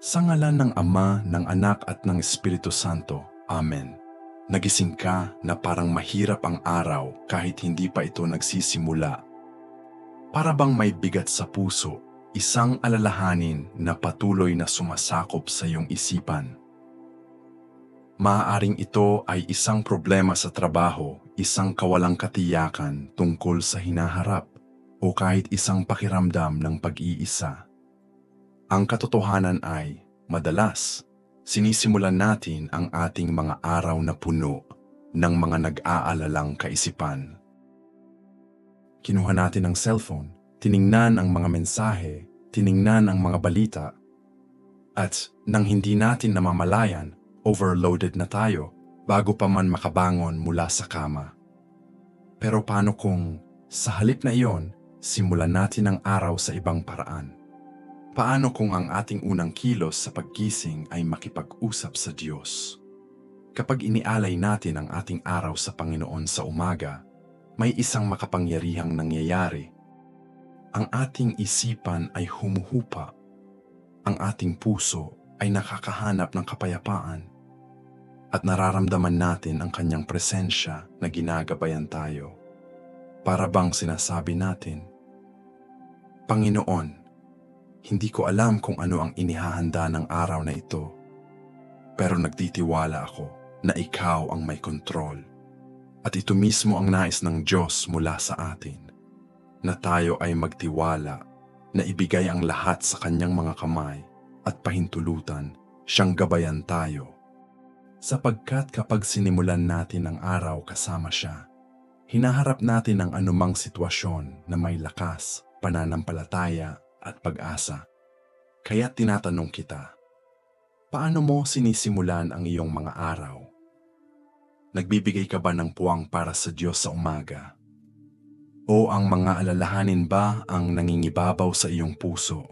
Sa ngalan ng Ama, ng Anak at ng Espiritu Santo. Amen. Nagising ka na parang mahirap ang araw kahit hindi pa ito nagsisimula. Para bang may bigat sa puso, isang alalahanin na patuloy na sumasakop sa iyong isipan. Maaaring ito ay isang problema sa trabaho, isang kawalang katiyakan tungkol sa hinaharap, o kahit isang pakiramdam ng pag-iisa. Ang katotohanan ay, madalas, sinisimulan natin ang ating mga araw na puno ng mga nag-aalalang kaisipan. Kinuha natin ang cellphone, tiningnan ang mga mensahe, tiningnan ang mga balita, at nang hindi natin namamalayan, overloaded na tayo bago pa man makabangon mula sa kama. Pero paano kung, sa halip na iyon, simulan natin ang araw sa ibang paraan? Paano kung ang ating unang kilos sa paggising ay makipag-usap sa Diyos? Kapag inialay natin ang ating araw sa Panginoon sa umaga, may isang makapangyarihang nangyayari. Ang ating isipan ay humuhupa. Ang ating puso ay nakakahanap ng kapayapaan. At nararamdaman natin ang kanyang presensya na ginagabayan tayo. Para bang sinasabi natin, Panginoon, hindi ko alam kung ano ang inihahanda ng araw na ito, pero nagtitiwala ako na ikaw ang may kontrol. At ito mismo ang nais ng Diyos mula sa atin, na tayo ay magtiwala, na ibigay ang lahat sa kanyang mga kamay at pahintulutan siyang gabayan tayo. Sapagkat kapag sinimulan natin ang araw kasama siya, hinaharap natin ang anumang sitwasyon na may lakas, pananampalataya, at pag-asa. Kaya tinatanong kita, paano mo sinisimulan ang iyong mga araw? Nagbibigay ka ba ng puwang para sa Diyos sa umaga? O ang mga alalahanin ba ang nangingibabaw sa iyong puso?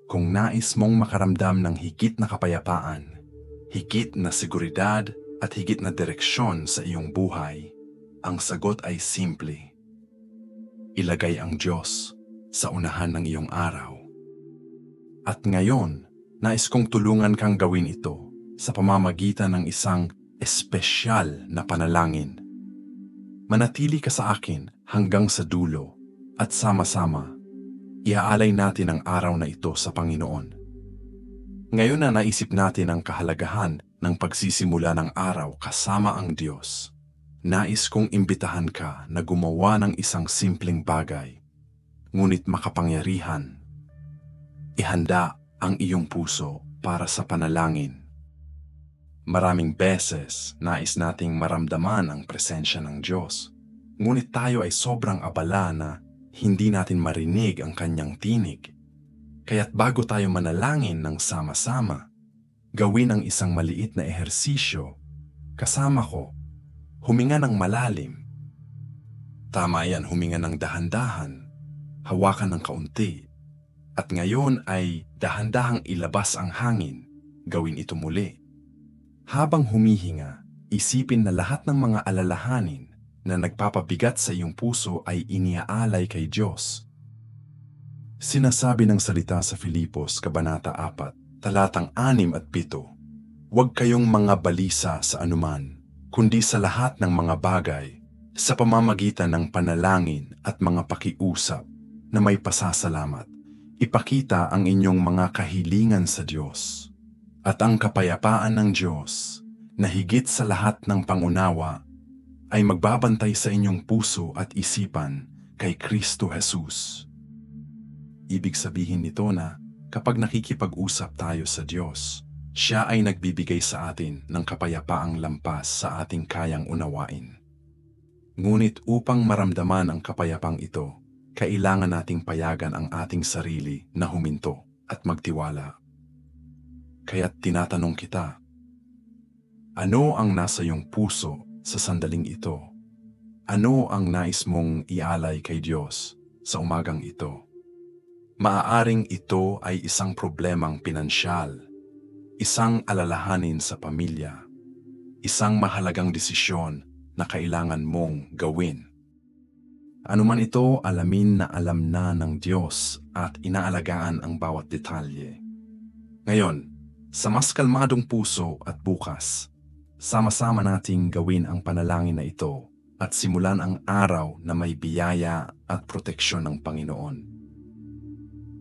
Kung nais mong makaramdam ng higit na kapayapaan, higit na seguridad at higit na direksyon sa iyong buhay, ang sagot ay simple. Ilagay ang Diyos sa unahan ng iyong araw. At ngayon, nais kong tulungan kang gawin ito sa pamamagitan ng isang espesyal na panalangin. Manatili ka sa akin hanggang sa dulo at sama-sama, iaalay natin ang araw na ito sa Panginoon. Ngayon na naisip natin ang kahalagahan ng pagsisimula ng araw kasama ang Diyos, nais kong imbitahan ka na gumawa ng isang simpleng bagay, ngunit makapangyarihan. Ihanda ang iyong puso para sa panalangin. Maraming beses nais nating maramdaman ang presensya ng Diyos, ngunit tayo ay sobrang abala na hindi natin marinig ang kanyang tinig. Kaya't bago tayo manalangin ng sama-sama, gawin ang isang maliit na ehersisyo. Kasama ko, huminga ng malalim. Tama yan, huminga ng dahan-dahan. Hawakan ng kaunti, at ngayon ay dahan-dahang ilabas ang hangin, gawin ito muli. Habang humihinga, isipin na lahat ng mga alalahanin na nagpapabigat sa iyong puso ay iniaalay kay Diyos. Sinasabi ng salita sa Filipos, Kabanata 4, talatang 6 at 7, huwag kayong mga balisa sa anuman, kundi sa lahat ng mga bagay, sa pamamagitan ng panalangin at mga pakiusap, na may pasasalamat, ipakita ang inyong mga kahilingan sa Diyos. At ang kapayapaan ng Diyos, na higit sa lahat ng pangunawa, ay magbabantay sa inyong puso at isipan kay Kristo Jesus. Ibig sabihin nito na kapag nakikipag-usap tayo sa Diyos, siya ay nagbibigay sa atin ng kapayapaang lampas sa ating kayang unawain. Ngunit upang maramdaman ang kapayapang ito, kailangan nating payagan ang ating sarili na huminto at magtiwala. Kaya't tinatanong kita, ano ang nasa iyong puso sa sandaling ito? Ano ang nais mong ialay kay Diyos sa umagang ito? Maaaring ito ay isang problemang pinansyal, isang alalahanin sa pamilya, isang mahalagang desisyon na kailangan mong gawin. Ano man ito, alamin na alam na ng Diyos at inaalagaan ang bawat detalye. Ngayon, sa mas kalmadong puso at bukas, sama-sama nating gawin ang panalangin na ito at simulan ang araw na may biyaya at proteksyon ng Panginoon.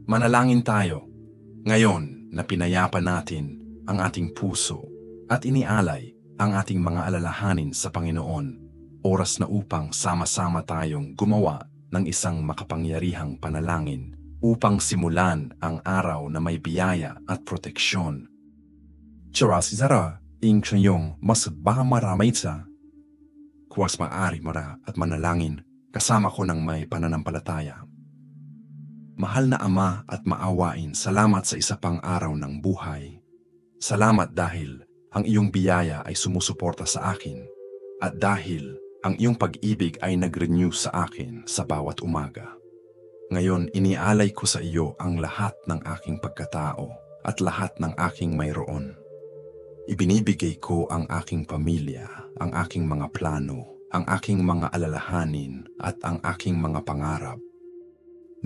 Manalangin tayo. Ngayon na pinayapa natin ang ating puso at inialay ang ating mga alalahanin sa Panginoon, oras na upang sama-sama tayong gumawa ng isang makapangyarihang panalangin upang simulan ang araw na may biyaya at proteksyon. Charasi Zara, ing siyong mas maramay sa kuwas maaari mara at manalangin kasama ko ng may pananampalataya. Mahal na Ama at maawain, salamat sa isa pang araw ng buhay. Salamat dahil ang iyong biyaya ay sumusuporta sa akin at dahil ang iyong pag-ibig ay nag-renew sa akin sa bawat umaga. Ngayon, inialay ko sa iyo ang lahat ng aking pagkatao at lahat ng aking mayroon. Ibinibigay ko ang aking pamilya, ang aking mga plano, ang aking mga alalahanin at ang aking mga pangarap.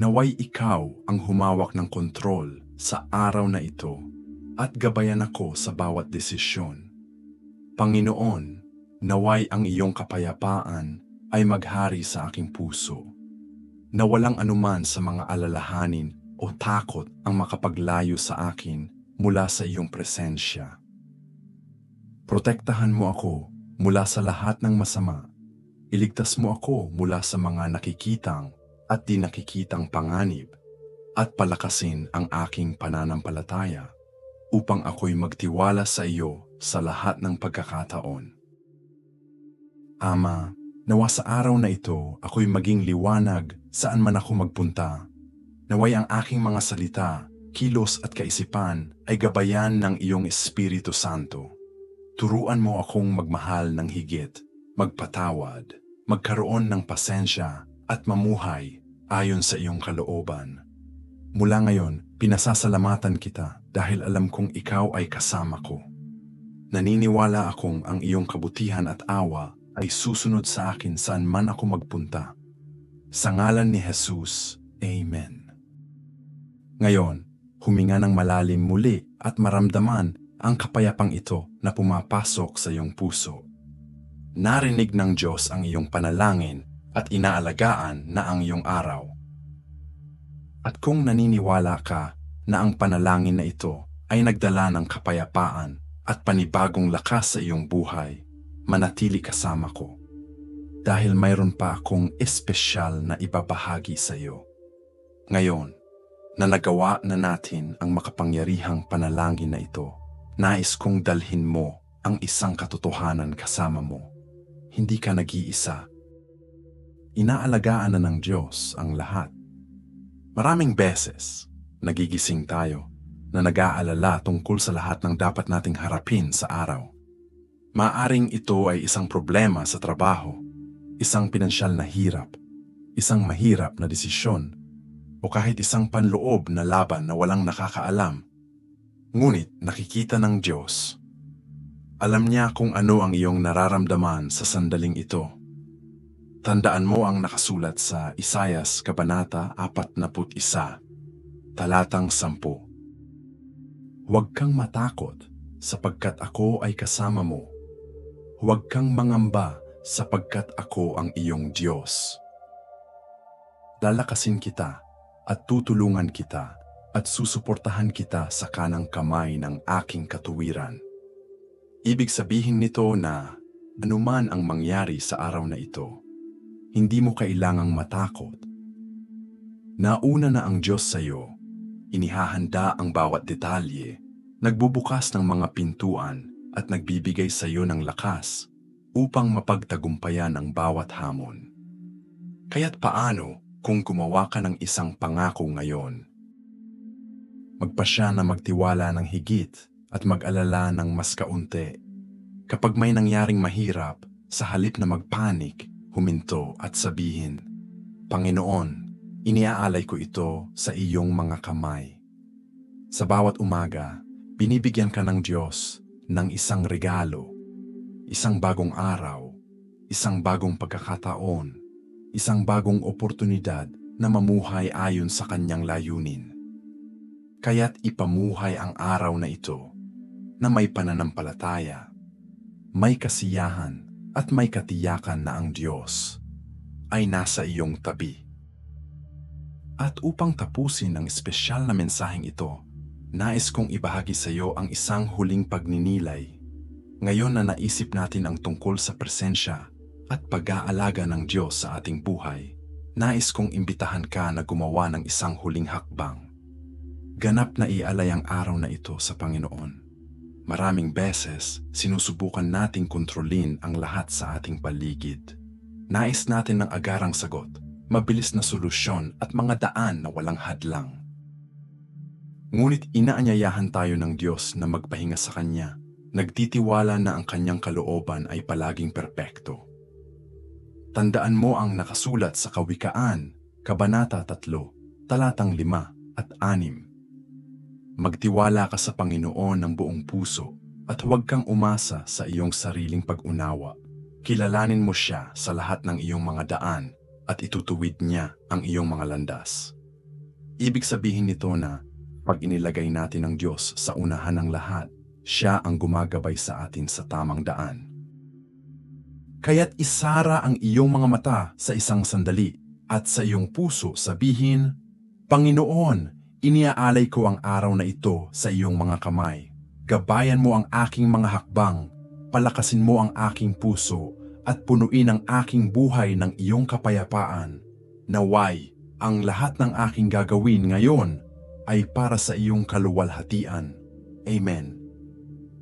Naway ikaw ang humawak ng kontrol sa araw na ito at gabayan ako sa bawat desisyon. Panginoon, naway ang iyong kapayapaan ay maghari sa aking puso, na walang anuman sa mga alalahanin o takot ang makapaglayo sa akin mula sa iyong presensya. Protektahan mo ako mula sa lahat ng masama. Iligtas mo ako mula sa mga nakikitang at di nakikitang panganib at palakasin ang aking pananampalataya upang ako'y magtiwala sa iyo sa lahat ng pagkakataon. Ama, nawa sa araw na ito ako'y maging liwanag saan man ako magpunta. Naway ang aking mga salita, kilos at kaisipan ay gabayan ng iyong Espiritu Santo. Turuan mo akong magmahal ng higit, magpatawad, magkaroon ng pasensya at mamuhay ayon sa iyong kalooban. Mula ngayon, pinasasalamatan kita dahil alam kong ikaw ay kasama ko. Naniniwala akong ang iyong kabutihan at awa ay susunod sa akin saan man ako magpunta. Sa ngalan ni Jesus, Amen. Ngayon, huminga ng malalim muli at maramdaman ang kapayapang ito na pumapasok sa iyong puso. Narinig ng Diyos ang iyong panalangin at inaalagaan na ang iyong araw. At kung naniniwala ka na ang panalangin na ito ay nagdala ng kapayapaan at panibagong lakas sa iyong buhay, manatili kasama ko. Dahil mayroon pa akong espesyal na ibabahagi sa iyo. Ngayon, na nagawa na natin ang makapangyarihang panalangin na ito, nais kong dalhin mo ang isang katotohanan kasama mo. Hindi ka nag-iisa. Inaalagaan na ng Diyos ang lahat. Maraming beses, nagigising tayo na nag-aalala tungkol sa lahat ng dapat nating harapin sa araw. Maaring ito ay isang problema sa trabaho, isang pinansyal na hirap, isang mahirap na desisyon, o kahit isang panloob na laban na walang nakakaalam. Ngunit nakikita ng Diyos. Alam niya kung ano ang iyong nararamdaman sa sandaling ito. Tandaan mo ang nakasulat sa Isaias Kabanata 41, talatang 10. Huwag kang matakot sapagkat ako ay kasama mo. Huwag kang mangamba sapagkat ako ang iyong Diyos. Lalakasin kita at tutulungan kita at susuportahan kita sa kanang kamay ng aking katuwiran. Ibig sabihin nito na anuman ang mangyari sa araw na ito, hindi mo kailangang matakot. Nauna na ang Diyos sa iyo, inihahanda ang bawat detalye, nagbubukas ng mga pintuan at nagbibigay sa iyo ng lakas upang mapagtagumpayan ang bawat hamon. Kaya't paano kung gumawa ka ng isang pangako ngayon? Magpasya na magtiwala ng higit at mag-alala ng mas kaunti. Kapag may nangyaring mahirap, sa halip na magpanik, huminto at sabihin, Panginoon, iniaalay ko ito sa iyong mga kamay. Sa bawat umaga, binibigyan ka ng Diyos ng isang regalo, isang bagong araw, isang bagong pagkakataon, isang bagong oportunidad na mamuhay ayon sa kanyang layunin. Kaya't ipamuhay ang araw na ito na may pananampalataya, may kasiyahan at may katiyakan na ang Diyos ay nasa iyong tabi. At upang tapusin ang espesyal na mensaheng ito, nais kong ibahagi sa iyo ang isang huling pagninilay. Ngayon na naisip natin ang tungkol sa presensya at pag-aalaga ng Diyos sa ating buhay, nais kong imbitahan ka na gumawa ng isang huling hakbang. Ganap na ialay ang araw na ito sa Panginoon. Maraming beses, sinusubukan nating kontrolin ang lahat sa ating paligid. Nais natin ng agarang sagot, mabilis na solusyon at mga daan na walang hadlang. Ngunit inaanyayahan tayo ng Diyos na magpahinga sa Kanya. Nagtitiwala na ang Kanyang kalooban ay palaging perpekto. Tandaan mo ang nakasulat sa Kawikaan, Kabanata 3, talatang 5 at 6. Magtiwala ka sa Panginoon ng buong puso at huwag kang umasa sa iyong sariling pag-unawa. Kilalanin mo siya sa lahat ng iyong mga daan at itutuwid niya ang iyong mga landas. Ibig sabihin nito na pag inilagay natin ang Diyos sa unahan ng lahat, siya ang gumagabay sa atin sa tamang daan. Kaya't isara ang iyong mga mata sa isang sandali at sa iyong puso sabihin, Panginoon, iniaalay ko ang araw na ito sa iyong mga kamay. Gabayan mo ang aking mga hakbang, palakasin mo ang aking puso, at punuin ang aking buhay ng iyong kapayapaan. Naway, ang lahat ng aking gagawin ngayon ay para sa iyong kaluwalhatian. Amen.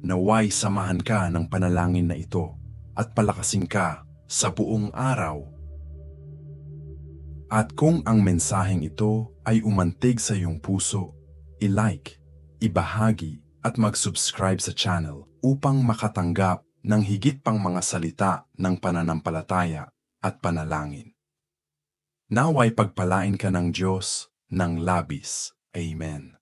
Naway samahan ka ng panalangin na ito at palakasin ka sa buong araw. At kung ang mensaheng ito ay umantig sa iyong puso, i-like, ibahagi at mag-subscribe sa channel upang makatanggap ng higit pang mga salita ng pananampalataya at panalangin. Naway pagpalain ka ng Diyos ng labis. Amen.